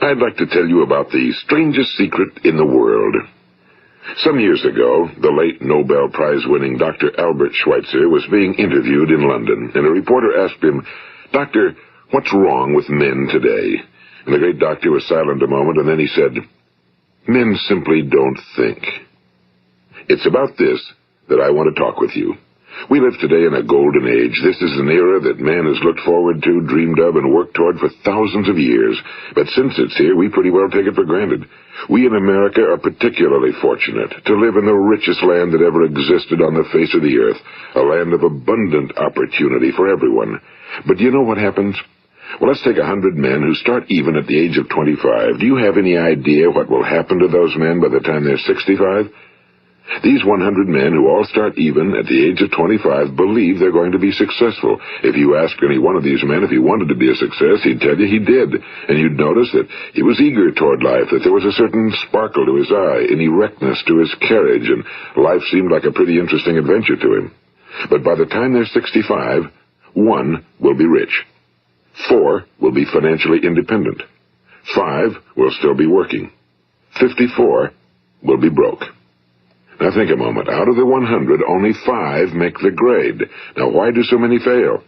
I'd like to tell you about the strangest secret in the world. Some years ago, the late Nobel Prize-winning Dr. Albert Schweitzer was being interviewed in London, and a reporter asked him, "Doctor, what's wrong with men today?" And the great doctor was silent a moment, and then he said, "Men simply don't think." It's about this that I want to talk with you. We live today in a golden age. This is an era that man has looked forward to, dreamed of, and worked toward for thousands of years. But since it's here, we pretty well take it for granted. We in America are particularly fortunate to live in the richest land that ever existed on the face of the earth, a land of abundant opportunity for everyone. But do you know what happens? Well, let's take 100 men who start even at the age of 25. Do you have any idea what will happen to those men by the time they're 65? These 100 men who all start even at the age of 25 believe they're going to be successful. If you ask any one of these men if he wanted to be a success, he'd tell you he did. And you'd notice that he was eager toward life, that there was a certain sparkle to his eye, an erectness to his carriage, and life seemed like a pretty interesting adventure to him. But by the time they're 65, 1 will be rich. 4 will be financially independent. 5 will still be working. 54 will be broke. Now think a moment. Out of the 100, only 5 make the grade. Now why do so many fail?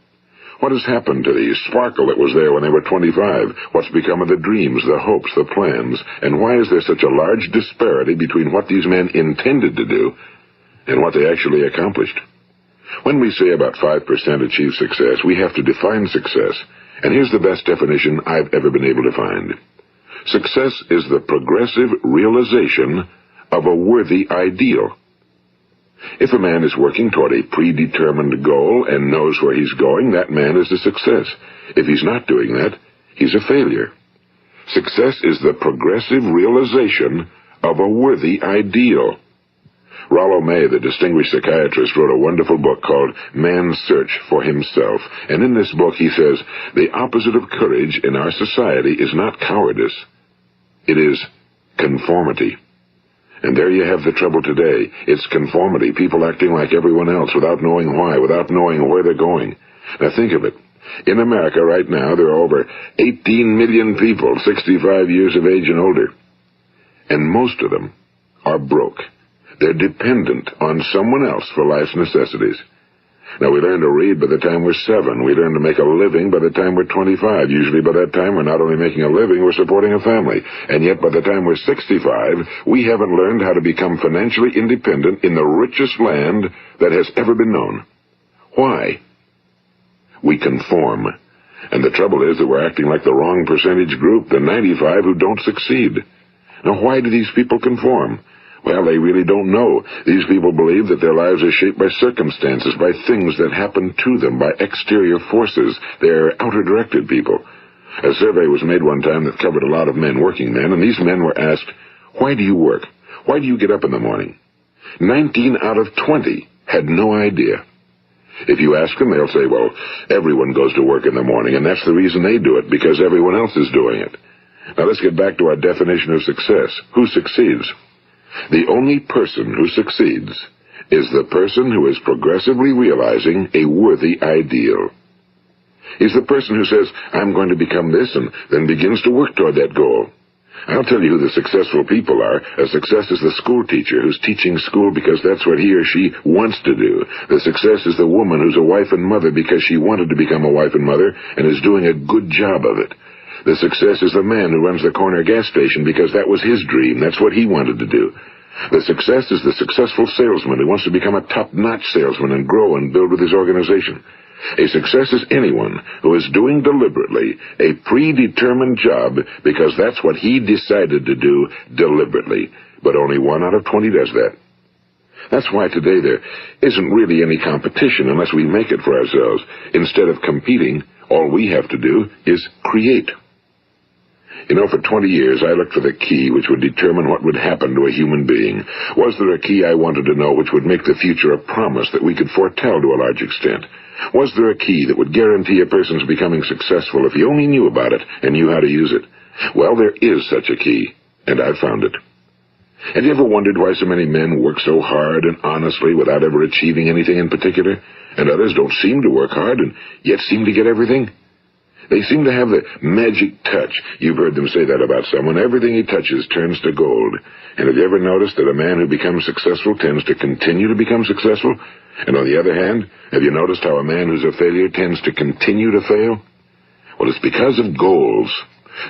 What has happened to the sparkle that was there when they were 25? What's become of the dreams, the hopes, the plans? And why is there such a large disparity between what these men intended to do and what they actually accomplished? When we say about 5% achieve success, we have to define success. And here's the best definition I've ever been able to find. Success is the progressive realization of a worthy ideal. If a man is working toward a predetermined goal and knows where he's going, that man is a success. If he's not doing that, he's a failure. Success is the progressive realization of a worthy ideal. Rollo May, the distinguished psychiatrist, wrote a wonderful book called Man's Search for Himself. And in this book he says, the opposite of courage in our society is not cowardice. It is conformity. And there you have the trouble today. It's conformity, people acting like everyone else without knowing why, without knowing where they're going. Now think of it. In America right now, there are over 18 million people 65 years of age and older. And most of them are broke. They're dependent on someone else for life's necessities. Now, we learn to read by the time we're 7. We learn to make a living by the time we're 25. Usually by that time, we're not only making a living, we're supporting a family. And yet by the time we're 65, we haven't learned how to become financially independent in the richest land that has ever been known. Why? We conform. And the trouble is that we're acting like the wrong percentage group, the 95 who don't succeed. Now, why do these people conform? Well, they really don't know. These people believe that their lives are shaped by circumstances, by things that happen to them, by exterior forces. They're outer-directed people. A survey was made one time that covered a lot of men, working men, and these men were asked, "Why do you work? Why do you get up in the morning?" 19 out of 20 had no idea. If you ask them, they'll say, well, everyone goes to work in the morning, and that's the reason they do it, because everyone else is doing it. Now let's get back to our definition of success. Who succeeds? The only person who succeeds is the person who is progressively realizing a worthy ideal. He's the person who says, I'm going to become this, and then begins to work toward that goal. I'll tell you who the successful people are. A success is the school teacher who's teaching school because that's what he or she wants to do. The success is the woman who's a wife and mother because she wanted to become a wife and mother and is doing a good job of it. The success is the man who runs the corner gas station because that was his dream. That's what he wanted to do. The success is the successful salesman who wants to become a top-notch salesman and grow and build with his organization. A success is anyone who is doing deliberately a predetermined job because that's what he decided to do deliberately. But only 1 out of 20 does that. That's why today there isn't really any competition unless we make it for ourselves. Instead of competing, all we have to do is create. You know, for 20 years, I looked for the key which would determine what would happen to a human being. Was there a key I wanted to know which would make the future a promise that we could foretell to a large extent? Was there a key that would guarantee a person's becoming successful if he only knew about it and knew how to use it? Well, there is such a key, and I've found it. Have you ever wondered why so many men work so hard and honestly without ever achieving anything in particular, and others don't seem to work hard and yet seem to get everything? They seem to have the magic touch. You've heard them say that about someone. Everything he touches turns to gold. And have you ever noticed that a man who becomes successful tends to continue to become successful? And on the other hand, have you noticed how a man who's a failure tends to continue to fail? Well, it's because of goals.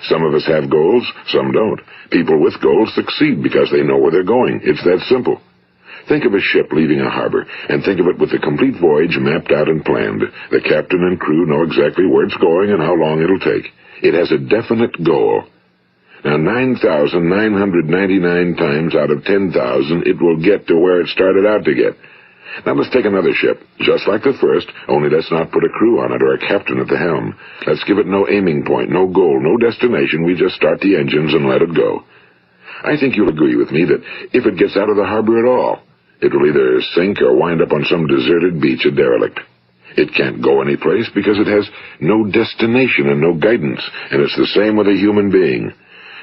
Some of us have goals, some don't. People with goals succeed because they know where they're going. It's that simple. Think of a ship leaving a harbor, and think of it with the complete voyage mapped out and planned. The captain and crew know exactly where it's going and how long it'll take. It has a definite goal. Now, 9,999 times out of 10,000, it will get to where it started out to get. Now, let's take another ship, just like the first, only let's not put a crew on it or a captain at the helm. Let's give it no aiming point, no goal, no destination. We just start the engines and let it go. I think you'll agree with me that if it gets out of the harbor at all, it will either sink or wind up on some deserted beach, a derelict. It can't go anyplace because it has no destination and no guidance, and it's the same with a human being.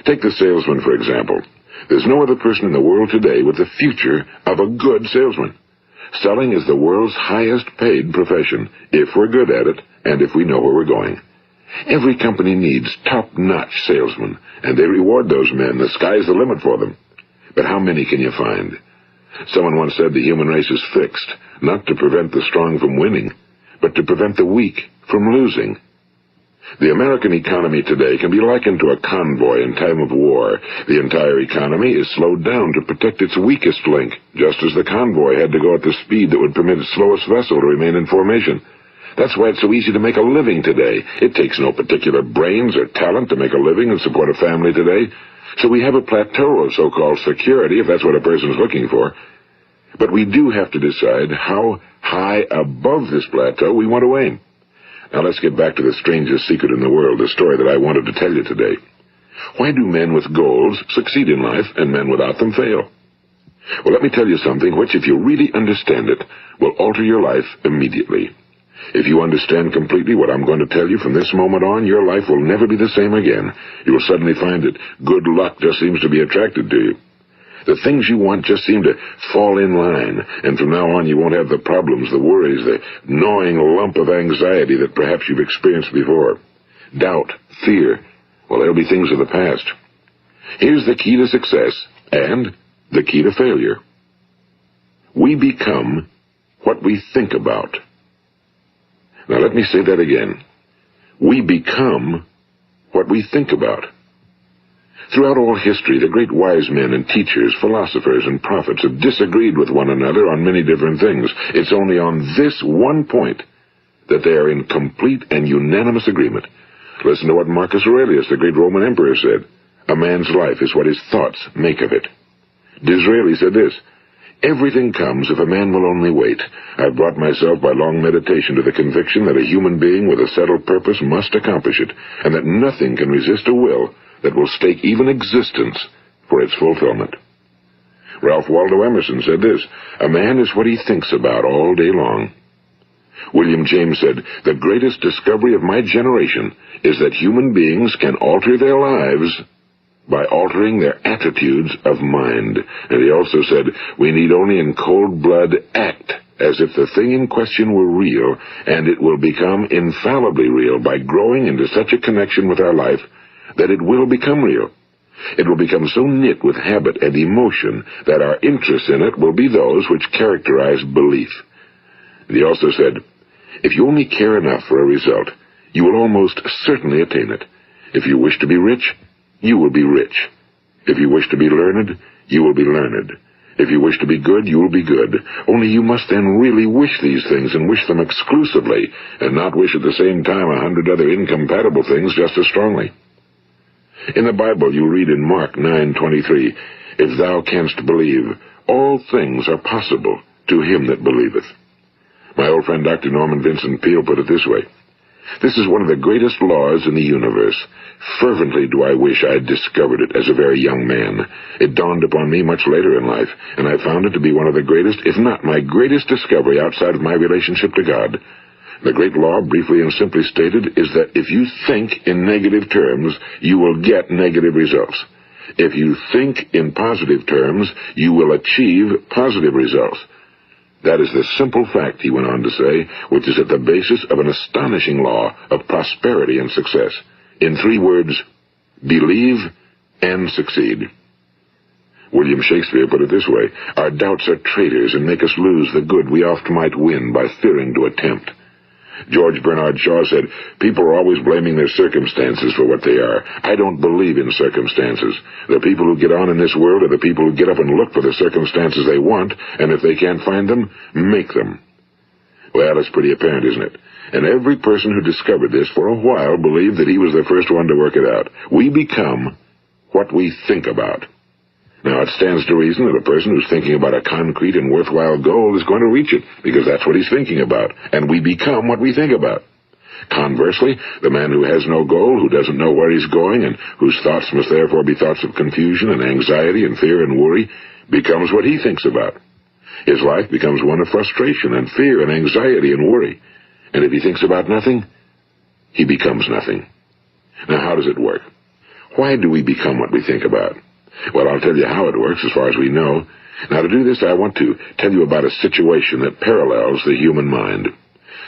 Take the salesman, for example. There's no other person in the world today with the future of a good salesman. Selling is the world's highest paid profession, if we're good at it, and if we know where we're going. Every company needs top-notch salesmen, and they reward those men. The sky's the limit for them. But how many can you find? Someone once said the human race is fixed, not to prevent the strong from winning, but to prevent the weak from losing. The American economy today can be likened to a convoy in time of war. The entire economy is slowed down to protect its weakest link, just as the convoy had to go at the speed that would permit its slowest vessel to remain in formation. That's why it's so easy to make a living today. It takes no particular brains or talent to make a living and support a family today. So we have a plateau of so-called security, if that's what a person's looking for. But we do have to decide how high above this plateau we want to aim. Now let's get back to the strangest secret in the world, the story that I wanted to tell you today. Why do men with goals succeed in life and men without them fail? Well, let me tell you something which, if you really understand it, will alter your life immediately. If you understand completely what I'm going to tell you from this moment on, your life will never be the same again. You will suddenly find that good luck just seems to be attracted to you. The things you want just seem to fall in line, and from now on you won't have the problems, the worries, the gnawing lump of anxiety that perhaps you've experienced before. Doubt, fear, well, they'll be things of the past. Here's the key to success and the key to failure. We become what we think about. Now let me say that again. We become what we think about. Throughout all history, the great wise men and teachers, philosophers and prophets have disagreed with one another on many different things. It's only on this one point that they are in complete and unanimous agreement. Listen to what Marcus Aurelius, the great Roman emperor, said. A man's life is what his thoughts make of it. Disraeli said this. Everything comes if a man will only wait. I've brought myself by long meditation to the conviction that a human being with a settled purpose must accomplish it, and that nothing can resist a will that will stake even existence for its fulfillment. Ralph Waldo Emerson said this, a man is what he thinks about all day long. William James said, the greatest discovery of my generation is that human beings can alter their lives by altering their attitudes of mind. And he also said, we need only in cold blood act as if the thing in question were real, and it will become infallibly real by growing into such a connection with our life that it will become real. It will become so knit with habit and emotion that our interest in it will be those which characterize belief. And he also said, if you only care enough for a result, you will almost certainly attain it. If you wish to be rich, you will be rich. If you wish to be learned, you will be learned. If you wish to be good, you will be good. Only you must then really wish these things and wish them exclusively, and not wish at the same time 100 other incompatible things just as strongly. In the Bible, you read in Mark 9:23, if thou canst believe, all things are possible to him that believeth. My old friend Dr. Norman Vincent Peale put it this way, this is one of the greatest laws in the universe. Fervently do I wish I had discovered it as a very young man. It dawned upon me much later in life, and I found it to be one of the greatest, if not my greatest discovery outside of my relationship to God. The great law, briefly and simply stated, is that if you think in negative terms, you will get negative results. If you think in positive terms, you will achieve positive results. That is the simple fact, he went on to say, which is at the basis of an astonishing law of prosperity and success. In 3 words, believe and succeed. William Shakespeare put it this way: our doubts are traitors and make us lose the good we oft might win by fearing to attempt. George Bernard Shaw said, people are always blaming their circumstances for what they are. I don't believe in circumstances. The people who get on in this world are the people who get up and look for the circumstances they want, and if they can't find them, make them. Well, it's pretty apparent, isn't it? And every person who discovered this for a while believed that he was the first one to work it out. We become what we think about. Now, it stands to reason that a person who's thinking about a concrete and worthwhile goal is going to reach it, because that's what he's thinking about, and we become what we think about. Conversely, the man who has no goal, who doesn't know where he's going, and whose thoughts must therefore be thoughts of confusion and anxiety and fear and worry, becomes what he thinks about. His life becomes one of frustration and fear and anxiety and worry. And if he thinks about nothing, he becomes nothing. Now, how does it work? Why do we become what we think about? Well, I'll tell you how it works as far as we know. Now, to do this, I want to tell you about a situation that parallels the human mind.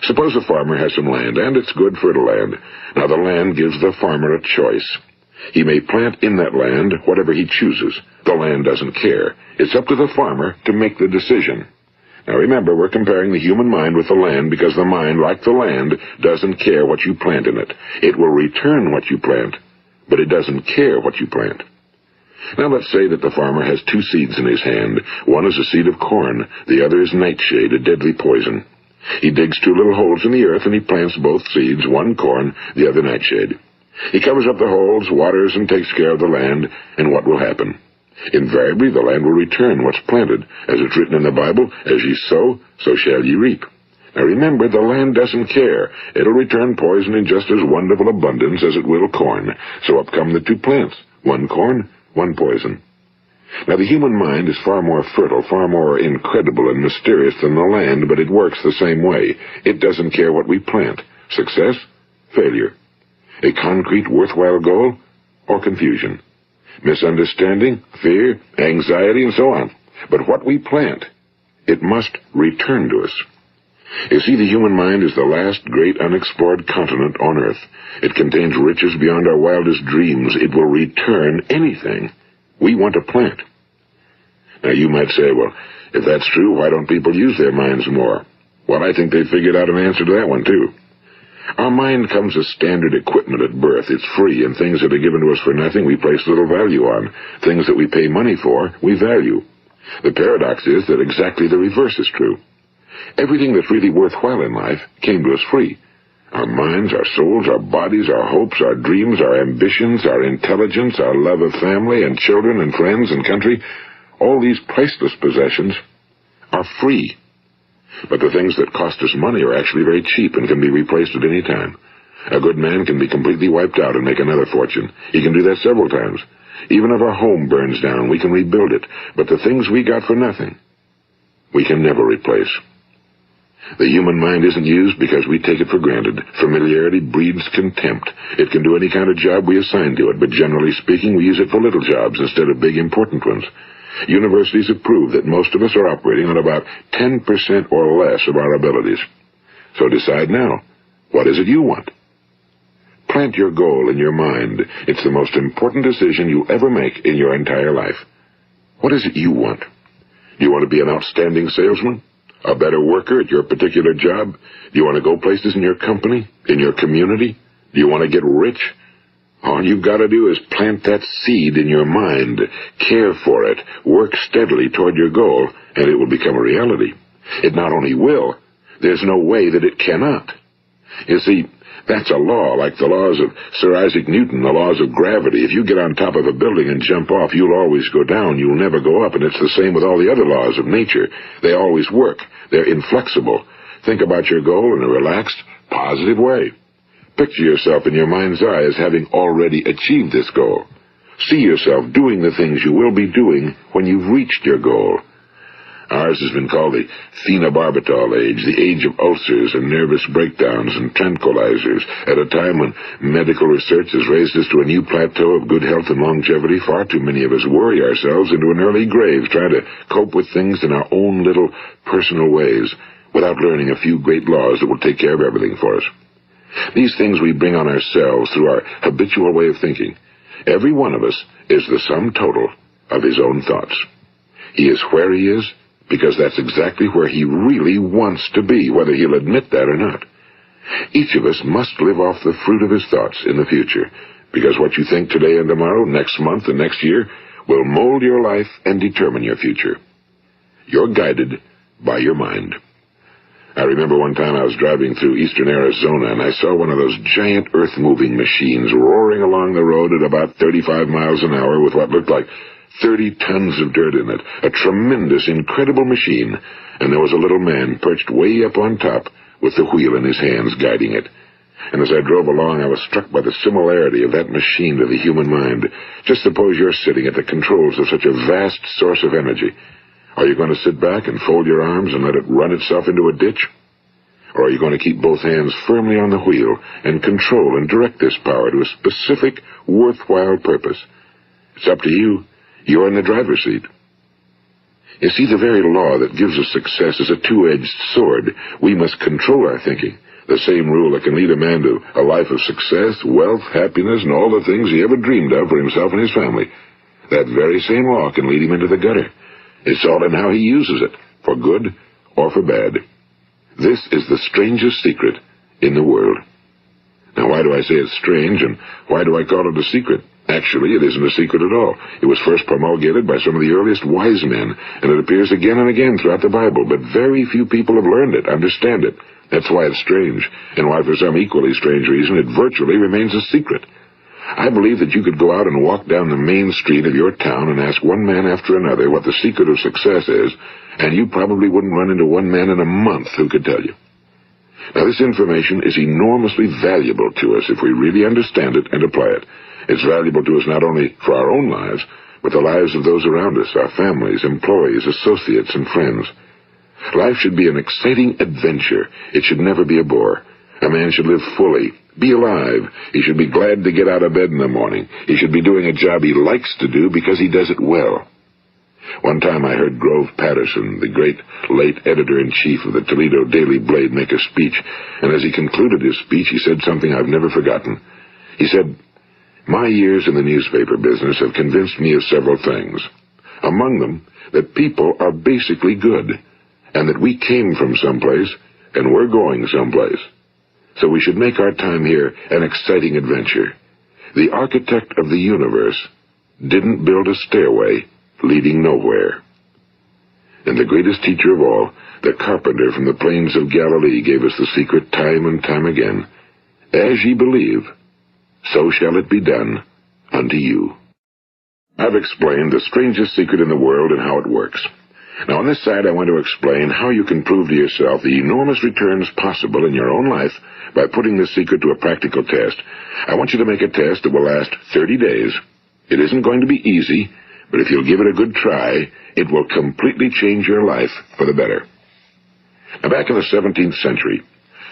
Suppose a farmer has some land, and it's good fertile land. Now, the land gives the farmer a choice. He may plant in that land whatever he chooses. The land doesn't care. It's up to the farmer to make the decision. Now, remember, we're comparing the human mind with the land because the mind, like the land, doesn't care what you plant in it. It will return what you plant, but it doesn't care what you plant. Now, let's say that the farmer has 2 seeds in his hand. One is a seed of corn. The other is nightshade, a deadly poison. He digs 2 little holes in the earth, and he plants both seeds, one corn, the other nightshade. He covers up the holes, waters, and takes care of the land, and what will happen? Invariably, the land will return what's planted. As it's written in the Bible, as ye sow, so shall ye reap. Now remember, the land doesn't care. It'll return poison in just as wonderful abundance as it will corn. So up come the 2 plants, one corn, one poison. Now, the human mind is far more fertile, far more incredible and mysterious than the land, but it works the same way. It doesn't care what we plant. Success, failure. A concrete, worthwhile goal, or confusion. Misunderstanding, fear, anxiety, and so on. But what we plant, it must return to us. You see, the human mind is the last great unexplored continent on Earth. It contains riches beyond our wildest dreams. It will return anything we want to plant. Now, you might say, well, if that's true, why don't people use their minds more? Well, I think they figured out an answer to that one, too. Our mind comes as standard equipment at birth. It's free, and things that are given to us for nothing we place little value on. Things that we pay money for, we value. The paradox is that exactly the reverse is true. Everything that's really worthwhile in life came to us free. Our minds, our souls, our bodies, our hopes, our dreams, our ambitions, our intelligence, our love of family and children and friends and country, all these priceless possessions are free. But the things that cost us money are actually very cheap and can be replaced at any time. A good man can be completely wiped out and make another fortune. He can do that several times. Even if our home burns down, we can rebuild it. But the things we got for nothing, we can never replace. The human mind isn't used because we take it for granted. Familiarity breeds contempt. It can do any kind of job we assign to it, but generally speaking, we use it for little jobs instead of big, important ones. Universities have proved that most of us are operating on about 10% or less of our abilities. So decide now, what is it you want? Plant your goal in your mind. It's the most important decision you'll ever make in your entire life. What is it you want? Do you want to be an outstanding salesman? A better worker at your particular job? Do you want to go places in your company? In your community? Do you want to get rich? All you've got to do is plant that seed in your mind, care for it, work steadily toward your goal, and it will become a reality. It not only will, there's no way that it cannot. You see, that's a law, like the laws of Sir Isaac Newton, the laws of gravity. If you get on top of a building and jump off, you'll always go down. You'll never go up, and it's the same with all the other laws of nature. They always work. They're inflexible. Think about your goal in a relaxed, positive way. Picture yourself in your mind's eye as having already achieved this goal. See yourself doing the things you will be doing when you've reached your goal. Ours has been called the phenobarbital age, the age of ulcers and nervous breakdowns and tranquilizers, at a time when medical research has raised us to a new plateau of good health and longevity. Far too many of us worry ourselves into an early grave trying to cope with things in our own little personal ways without learning a few great laws that will take care of everything for us. These things we bring on ourselves through our habitual way of thinking. Every one of us is the sum total of his own thoughts. He is where he is because that's exactly where he really wants to be, whether he'll admit that or not. Each of us must live off the fruit of his thoughts in the future, because what you think today and tomorrow, next month and next year, will mold your life and determine your future. You're guided by your mind. I remember one time I was driving through eastern Arizona, and I saw one of those giant earth-moving machines roaring along the road at about 35 miles an hour with what looked like 30 tons of dirt in it. A tremendous, incredible machine, and there was a little man perched way up on top with the wheel in his hands guiding it. And as I drove along, I was struck by the similarity of that machine to the human mind. Just suppose you're sitting at the controls of such a vast source of energy. Are you going to sit back and fold your arms and let it run itself into a ditch? Or are you going to keep both hands firmly on the wheel and control and direct this power to a specific, worthwhile purpose? It's up to you. You're in the driver's seat. You see, the very law that gives us success is a two-edged sword. We must control our thinking. The same rule that can lead a man to a life of success, wealth, happiness, and all the things he ever dreamed of for himself and his family. That very same law can lead him into the gutter. It's all in how he uses it, for good or for bad. This is the strangest secret in the world. Now, why do I say it's strange, and why do I call it a secret? Actually, it isn't a secret at all. It was first promulgated by some of the earliest wise men, and it appears again and again throughout the Bible, but very few people have learned it, understand it. That's why it's strange, and why for some equally strange reason it virtually remains a secret. I believe that you could go out and walk down the main street of your town and ask one man after another what the secret of success is, and you probably wouldn't run into one man in a month who could tell you. Now, this information is enormously valuable to us if we really understand it and apply it. It's valuable to us not only for our own lives, but the lives of those around us, our families, employees, associates, and friends. Life should be an exciting adventure. It should never be a bore. A man should live fully, be alive. He should be glad to get out of bed in the morning. He should be doing a job he likes to do because he does it well. One time I heard Grove Patterson, the great late editor-in-chief of the Toledo Daily Blade, make a speech, and as he concluded his speech, he said something I've never forgotten. He said, "My years in the newspaper business have convinced me of several things. Among them, that people are basically good, and that we came from someplace, and we're going someplace. So we should make our time here an exciting adventure. The architect of the universe didn't build a stairway leading nowhere." And the greatest teacher of all, the carpenter from the plains of Galilee, gave us the secret time and time again. As ye believe, so shall it be done unto you. I've explained the strangest secret in the world and how it works. Now, on this side, I want to explain how you can prove to yourself the enormous returns possible in your own life by putting this secret to a practical test. I want you to make a test that will last 30 days. It isn't going to be easy, but if you'll give it a good try, it will completely change your life for the better. Now, back in the 17th century,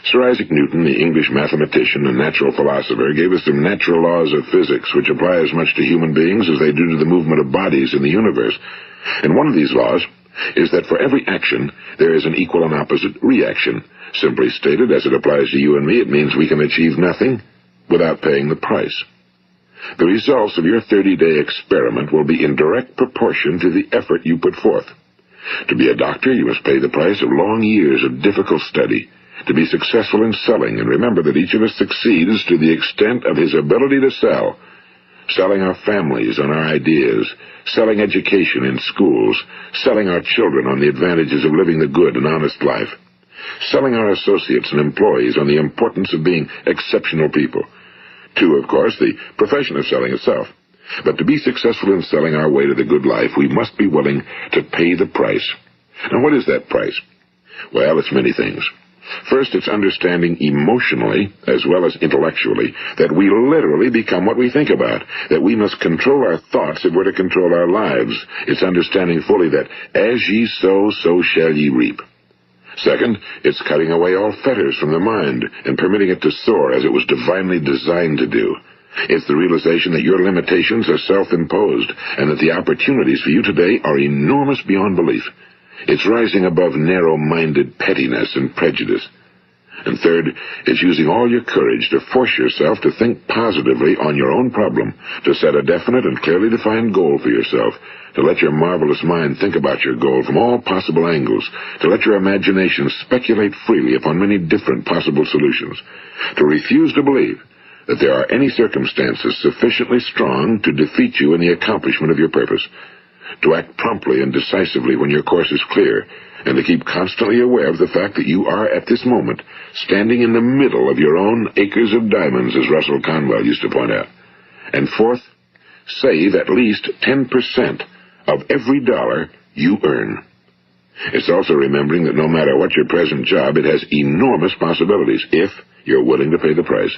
Sir Isaac Newton, the English mathematician and natural philosopher, gave us some natural laws of physics which apply as much to human beings as they do to the movement of bodies in the universe. And one of these laws is that for every action, there is an equal and opposite reaction. Simply stated, as it applies to you and me, it means we can achieve nothing without paying the price. The results of your 30-day experiment will be in direct proportion to the effort you put forth. To be a doctor, you must pay the price of long years of difficult study. To be successful in selling, and remember that each of us succeeds to the extent of his ability to sell. Selling our families on our ideas, selling education in schools, selling our children on the advantages of living the good and honest life, selling our associates and employees on the importance of being exceptional people. To, of course, the profession of selling itself. But to be successful in selling our way to the good life, we must be willing to pay the price. Now, what is that price? Well, it's many things. First, it's understanding emotionally, as well as intellectually, that we literally become what we think about, that we must control our thoughts if we're to control our lives. It's understanding fully that as ye sow, so shall ye reap. Second, it's cutting away all fetters from the mind and permitting it to soar as it was divinely designed to do. It's the realization that your limitations are self-imposed and that the opportunities for you today are enormous beyond belief. It's rising above narrow-minded pettiness and prejudice. And third, it's using all your courage to force yourself to think positively on your own problem, to set a definite and clearly defined goal for yourself, to let your marvelous mind think about your goal from all possible angles, to let your imagination speculate freely upon many different possible solutions, to refuse to believe that there are any circumstances sufficiently strong to defeat you in the accomplishment of your purpose, to act promptly and decisively when your course is clear, and to keep constantly aware of the fact that you are, at this moment, standing in the middle of your own acres of diamonds, as Russell Conwell used to point out. And fourth, save at least 10% of every dollar you earn. It's also remembering that no matter what your present job, it has enormous possibilities, if you're willing to pay the price.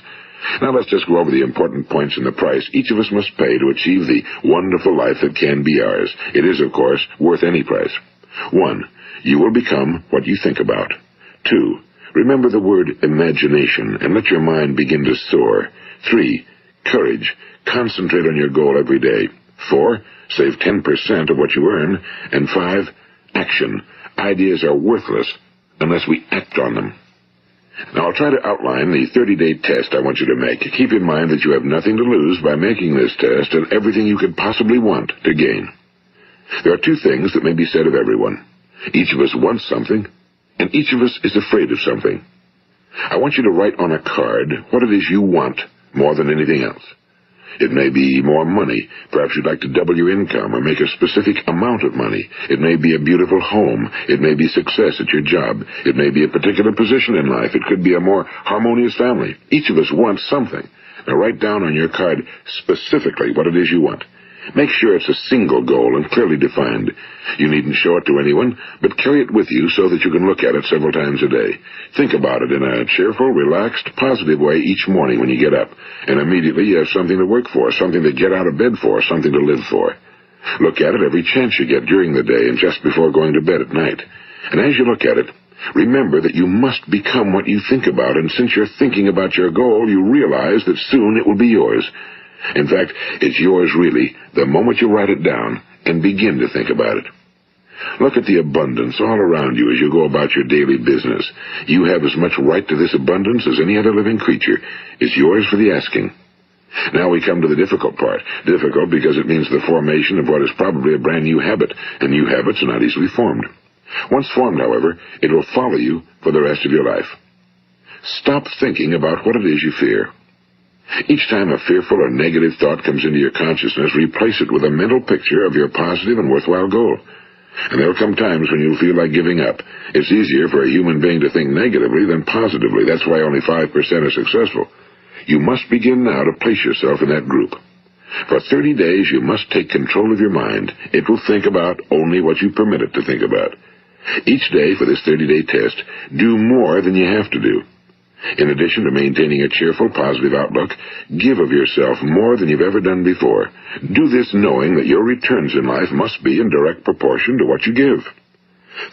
Now let's just go over the important points in the price each of us must pay to achieve the wonderful life that can be ours. It is, of course, worth any price. 1. You will become what you think about. 2. Remember the word imagination and let your mind begin to soar. 3. Courage. Concentrate on your goal every day. 4. Save 10% of what you earn. And 5. Action. Ideas are worthless unless we act on them. Now, I'll try to outline the 30-day test I want you to make. Keep in mind that you have nothing to lose by making this test and everything you could possibly want to gain. There are two things that may be said of everyone. Each of us wants something, and each of us is afraid of something. I want you to write on a card what it is you want more than anything else. It may be more money. Perhaps you'd like to double your income or make a specific amount of money. It may be a beautiful home. It may be success at your job. It may be a particular position in life. It could be a more harmonious family. Each of us wants something. Now write down on your card specifically what it is you want. Make sure it's a single goal and clearly defined. You needn't show it to anyone, but carry it with you so that you can look at it several times a day. Think about it in a cheerful, relaxed, positive way each morning when you get up, and immediately you have something to work for, something to get out of bed for, something to live for. Look at it every chance you get during the day and just before going to bed at night. And as you look at it, remember that you must become what you think about, and since you're thinking about your goal, you realize that soon it will be yours. In fact, it's yours really the moment you write it down and begin to think about it. Look at the abundance all around you as you go about your daily business. You have as much right to this abundance as any other living creature. It's yours for the asking. Now we come to the difficult part. Difficult because it means the formation of what is probably a brand new habit, and new habits are not easily formed. Once formed, however, it will follow you for the rest of your life. Stop thinking about what it is you fear. Each time a fearful or negative thought comes into your consciousness, replace it with a mental picture of your positive and worthwhile goal. And there will come times when you'll feel like giving up. It's easier for a human being to think negatively than positively. That's why only 5% are successful. You must begin now to place yourself in that group. For 30 days, you must take control of your mind. It will think about only what you permit it to think about. Each day for this 30-day test, do more than you have to do. In addition to maintaining a cheerful, positive outlook, give of yourself more than you've ever done before. Do this knowing that your returns in life must be in direct proportion to what you give.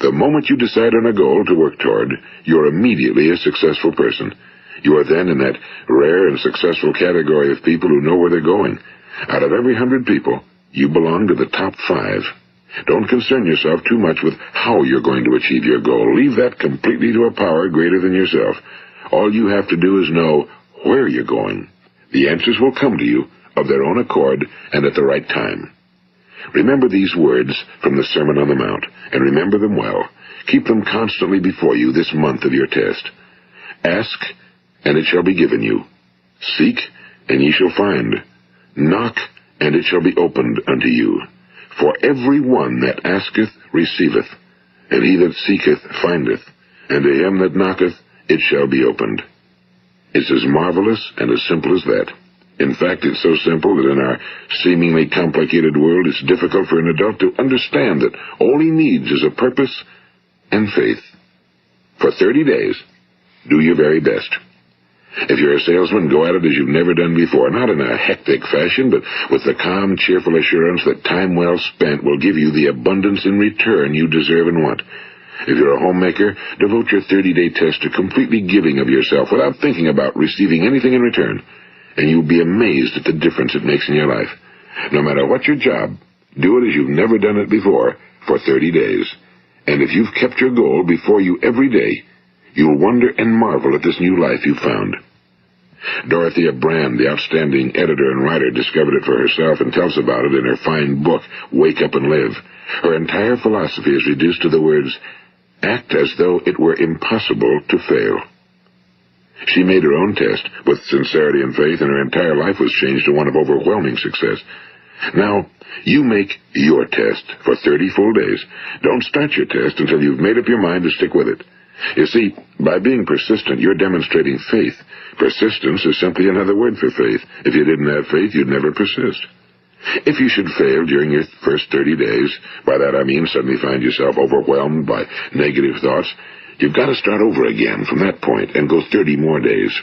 The moment you decide on a goal to work toward, you're immediately a successful person. You are then in that rare and successful category of people who know where they're going. Out of every 100 people, you belong to the top 5. Don't concern yourself too much with how you're going to achieve your goal. Leave that completely to a power greater than yourself. All you have to do is know where you're going. The answers will come to you of their own accord and at the right time. Remember these words from the Sermon on the Mount, and remember them well. Keep them constantly before you this month of your test. Ask, and it shall be given you. Seek, and ye shall find. Knock, and it shall be opened unto you. For every one that asketh receiveth, and he that seeketh findeth, and to him that knocketh it shall be opened. It's as marvelous and as simple as that. In fact, it's so simple that in our seemingly complicated world, it's difficult for an adult to understand that all he needs is a purpose and faith. For 30 days, Do your very best. If you're a salesman, go at it as you've never done before, not in a hectic fashion, but with the calm, cheerful assurance that time well spent will give you the abundance in return you deserve and want. If you're a homemaker, devote your 30-day test to completely giving of yourself without thinking about receiving anything in return, and you'll be amazed at the difference it makes in your life. No matter what your job, do it as you've never done it before for 30 days. And if you've kept your goal before you every day, you'll wonder and marvel at this new life you've found. Dorothea Brand, the outstanding editor and writer, discovered it for herself and tells about it in her fine book, Wake Up and Live. Her entire philosophy is reduced to the words, act as though it were impossible to fail. She made her own test with sincerity and faith, and her entire life was changed to one of overwhelming success. Now, you make your test for 30 full days. Don't start your test until you've made up your mind to stick with it. You see, by being persistent, you're demonstrating faith. Persistence is simply another word for faith. If you didn't have faith, you'd never persist. If you should fail during your first 30 days, by that I mean suddenly find yourself overwhelmed by negative thoughts, you've got to start over again from that point and go 30 more days.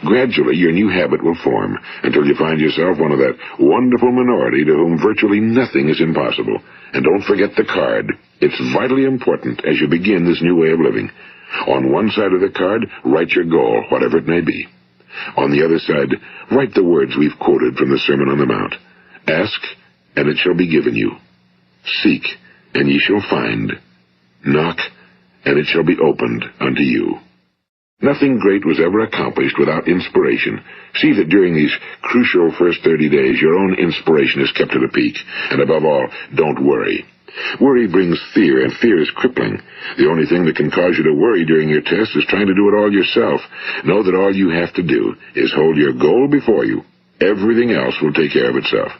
Gradually, your new habit will form until you find yourself one of that wonderful minority to whom virtually nothing is impossible. And don't forget the card. It's vitally important as you begin this new way of living. On one side of the card, write your goal, whatever it may be. On the other side, write the words we've quoted from the Sermon on the Mount. Ask, and it shall be given you. Seek, and ye shall find. Knock, and it shall be opened unto you. Nothing great was ever accomplished without inspiration. See that during these crucial first 30 days, your own inspiration is kept at a peak. And above all, don't worry. Worry brings fear, and fear is crippling. The only thing that can cause you to worry during your test is trying to do it all yourself. Know that all you have to do is hold your goal before you. Everything else will take care of itself.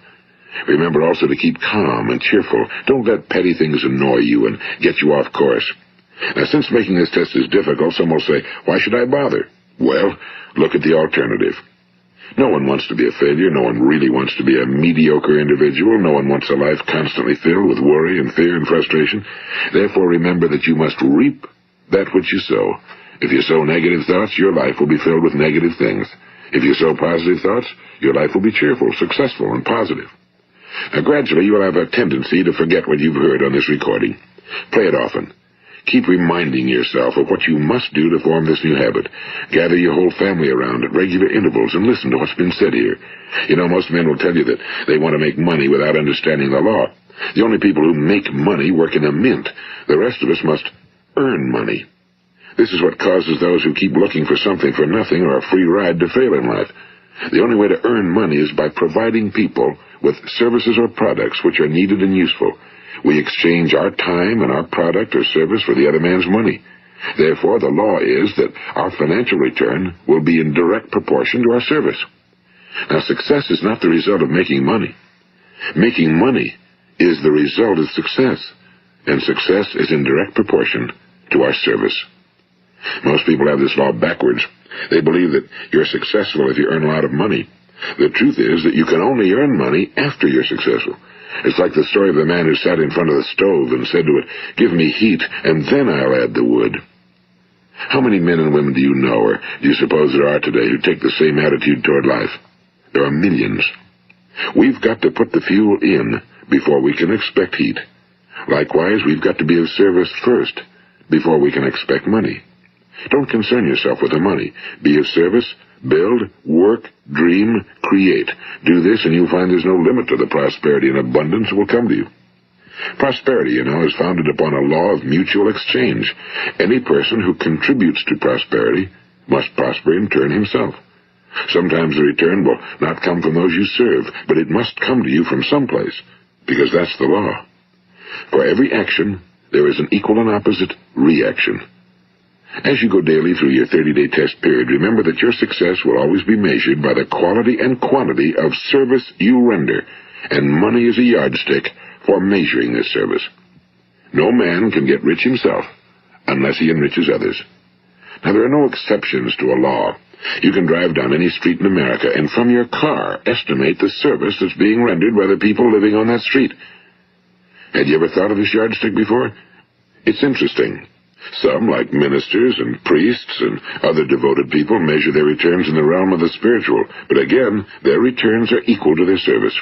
Remember also to keep calm and cheerful. Don't let petty things annoy you and get you off course. Now, since making this test is difficult, some will say, why should I bother? Well, look at the alternative. No one wants to be a failure. No one really wants to be a mediocre individual. No one wants a life constantly filled with worry and fear and frustration. Therefore, remember that you must reap that which you sow. If you sow negative thoughts, your life will be filled with negative things. If you sow positive thoughts, your life will be cheerful, successful, and positive. Now, gradually, you will have a tendency to forget what you've heard on this recording. Play it often. Keep reminding yourself of what you must do to form this new habit. Gather your whole family around at regular intervals and listen to what's been said here. You know, most men will tell you that they want to make money without understanding the law. The only people who make money work in a mint. The rest of us must earn money. This is what causes those who keep looking for something for nothing or a free ride to fail in life. The only way to earn money is by providing people with services or products which are needed and useful. We exchange our time and our product or service for the other man's money. Therefore, the law is that our financial return will be in direct proportion to our service. Now, success is not the result of making money. Making money is the result of success, and success is in direct proportion to our service. Most people have this law backwards. They believe that you're successful if you earn a lot of money. The truth is that you can only earn money after you're successful. It's like the story of the man who sat in front of the stove and said to it, give me heat, and then I'll add the wood. How many men and women do you know, or do you suppose there are today, who take the same attitude toward life? There are millions. We've got to put the fuel in before we can expect heat. Likewise, we've got to be of service first before we can expect money. Don't concern yourself with the money. Be of service, build, work, dream, create. Do this, and you'll find there's no limit to the prosperity and abundance that will come to you. Prosperity, you know, is founded upon a law of mutual exchange. Any person who contributes to prosperity must prosper in turn himself. Sometimes the return will not come from those you serve, but it must come to you from someplace, because that's the law. For every action, there is an equal and opposite reaction. As you go daily through your 30-day test period, remember that your success will always be measured by the quality and quantity of service you render, and money is a yardstick for measuring this service. No man can get rich himself unless he enriches others. Now, there are no exceptions to a law. You can drive down any street in America and from your car estimate the service that's being rendered by the people living on that street. Had you ever thought of this yardstick before? It's interesting. Some, like ministers and priests and other devoted people, measure their returns in the realm of the spiritual, but again, their returns are equal to their service.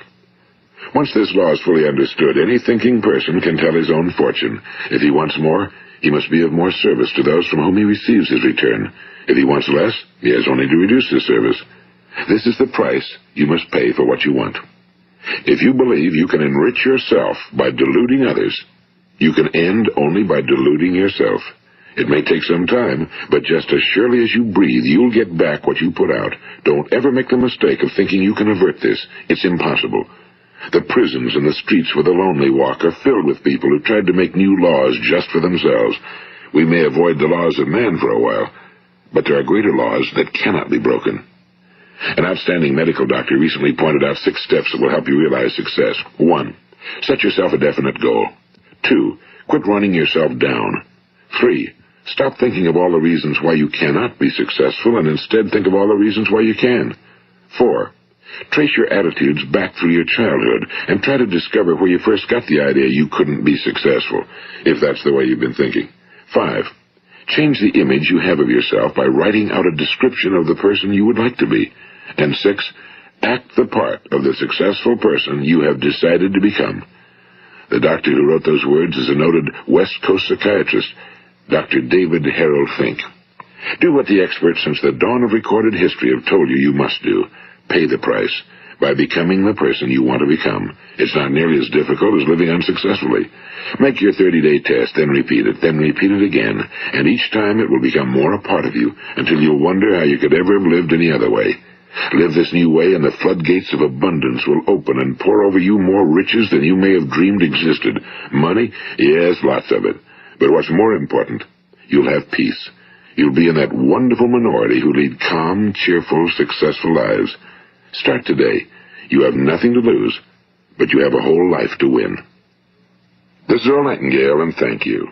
Once this law is fully understood, any thinking person can tell his own fortune. If he wants more, he must be of more service to those from whom he receives his return. If he wants less, he has only to reduce his service. This is the price you must pay for what you want. If you believe you can enrich yourself by deluding others, you can end only by deluding yourself. It may take some time, but just as surely as you breathe, you'll get back what you put out. Don't ever make the mistake of thinking you can avert this. It's impossible. The prisons and the streets where the lonely walk are filled with people who tried to make new laws just for themselves. We may avoid the laws of man for a while, but there are greater laws that cannot be broken. An outstanding medical doctor recently pointed out 6 steps that will help you realize success. 1. Set yourself a definite goal. 2. Quit running yourself down. 3. Stop thinking of all the reasons why you cannot be successful and instead think of all the reasons why you can. 4. Trace your attitudes back through your childhood and try to discover where you first got the idea you couldn't be successful, if that's the way you've been thinking. 5. Change the image you have of yourself by writing out a description of the person you would like to be. And 6. Act the part of the successful person you have decided to become. The doctor who wrote those words is a noted West Coast psychiatrist, Dr. David Harold Fink. Do what the experts since the dawn of recorded history have told you must do. Pay the price by becoming the person you want to become. It's not nearly as difficult as living unsuccessfully. Make your 30-day test, then repeat it again, and each time it will become more a part of you until you'll wonder how you could ever have lived any other way. Live this new way and the floodgates of abundance will open and pour over you more riches than you may have dreamed existed. Money? Yes, lots of it. But what's more important, you'll have peace. You'll be in that wonderful minority who lead calm, cheerful, successful lives. Start today. You have nothing to lose, but you have a whole life to win. This is Earl Nightingale, and thank you.